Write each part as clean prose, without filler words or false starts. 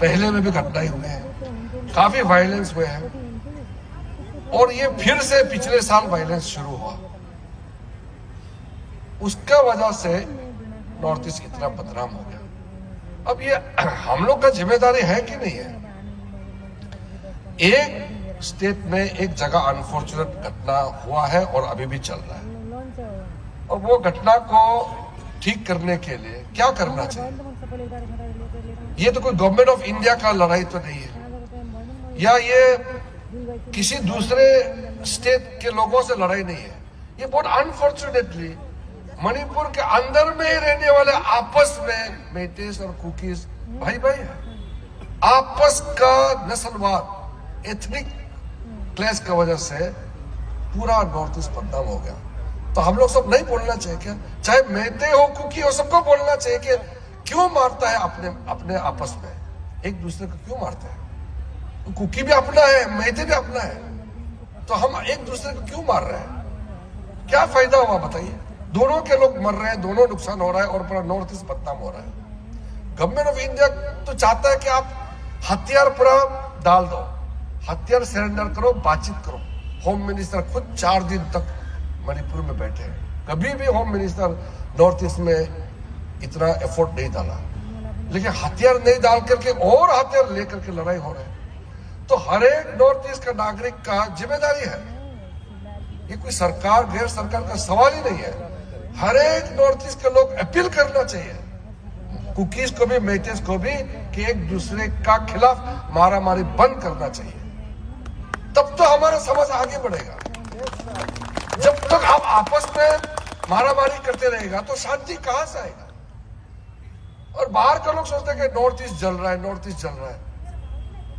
पहले में भी घटनाएं हुए हैं, काफी वायलेंस हुए हैं, और ये फिर से पिछले साल वायलेंस शुरू हुआ। उसका वजह से नॉर्थ ईस्ट इतना बदनाम हो गया। अब ये हम लोग का जिम्मेदारी है कि नहीं है? एक स्टेट में एक जगह अनफॉर्चुनेट घटना हुआ है और अभी भी चल रहा है, और वो घटना को ठीक करने के लिए क्या करना चाहिए? ये तो कोई गवर्नमेंट ऑफ इंडिया का लड़ाई तो नहीं है, या ये किसी दूसरे स्टेट के लोगों से लड़ाई नहीं है। ये बहुत अनफॉर्चुनेटली मणिपुर के अंदर में ही रहने वाले आपस में मेइतेस और कुकीज भाई भाई है। आपस का नस्लवाद, एथनिक क्लैश की वजह से पूरा नॉर्थ ईस्ट बदनाम हो गया। तो हम लोग सब नहीं बोलना चाहिए क्या? चाहे मेइते हो, कुकी हो, सबको बोलना चाहिए कि क्यों मारता है अपने आपस में, एक दूसरे को क्यों मारता है? तो कुकी भी अपना है, मेइते भी अपना है, तो हम एक दूसरे को क्यों मार रहे हैं? क्या फायदा हुआ बताइए? दोनों के लोग मर रहे हैं, दोनों नुकसान हो रहा है, और पूरा नॉर्थ ईस्ट बदनाम हो रहा है। गवर्नमेंट ऑफ इंडिया तो चाहता है कि आप हथियार पूरा डाल दो, हथियार सरेंडर करो, बातचीत करो। होम मिनिस्टर खुद 4 दिन तक मणिपुर में बैठे हैं। कभी भी होम मिनिस्टर नॉर्थ ईस्ट में इतना एफर्ट नहीं डाला, लेकिन हथियार नहीं डाल करके और हथियार लेकर के लड़ाई हो रहा है। तो हर एक नॉर्थ ईस्ट का नागरिक का जिम्मेदारी है, ये कोई सरकार गैर सरकार का सवाल ही नहीं है। हर एक नॉर्थ ईस्ट के लोग अपील करना चाहिए, कुकीज को भी, मेइतेस को भी, कि एक दूसरे का खिलाफ मारामारी बंद करना चाहिए। तब तो हमारा समाज आगे बढ़ेगा। जब तक आप आपस में मारामारी करते रहेगा तो शांति कहां से आएगा? और बाहर का लोग सोचते हैं कि नॉर्थ ईस्ट जल रहा है, नॉर्थ ईस्ट जल रहा है।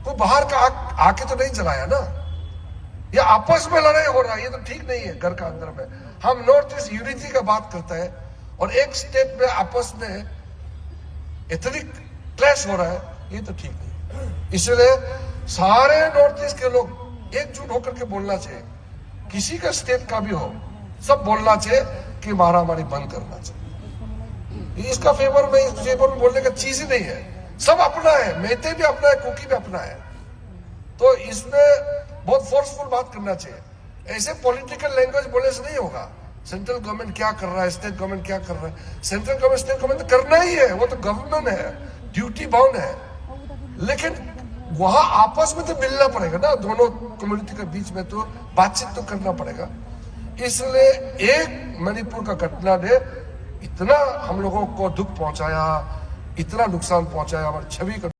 तो बाहर का आके तो नहीं जलाया ना, ये आपस में लड़ाई हो रहा है, ये तो ठीक नहीं है। घर का अंदर में हम नॉर्थ ईस्ट यूनिटी का बात करते हैं, और एक स्टेट में आपस में एथनिक क्लैश हो रहा है, ये तो ठीक नहीं। इसलिए सारे नॉर्थ ईस्ट के लोग एकजुट होकर के बोलना चाहिए, किसी का स्टेट का भी हो, सब बोलना चाहिए कि मारामारी बंद करना चाहिए। इसका फेवर में, इस फेवर में बोलने का चीज ही नहीं है। सब अपना है, मेइते भी अपना है, कुकी भी अपना है। तो इसमें बहुत फोर्सफुल बात करना चाहिए। ऐसे पॉलिटिकल लैंग्वेज बोलने से नहीं होगा। सेंट्रल गवर्नमेंट क्या कर रहा है, स्टेट गवर्नमेंट क्या कर रहा है? सेंट्रल गवर्नमेंट, स्टेट गवर्नमेंट तो करना ही है, वो तो गवर्नमेंट है, ड्यूटी बाउंड है। लेकिन वहां आपस में तो मिलना पड़ेगा ना, दोनों कम्युनिटी के बीच में तो बातचीत तो करना पड़ेगा। इसलिए एक मणिपुर का घटना ने इतना हम लोगों को दुख पहुंचाया, इतना नुकसान पहुंचाया, हमारी छवि को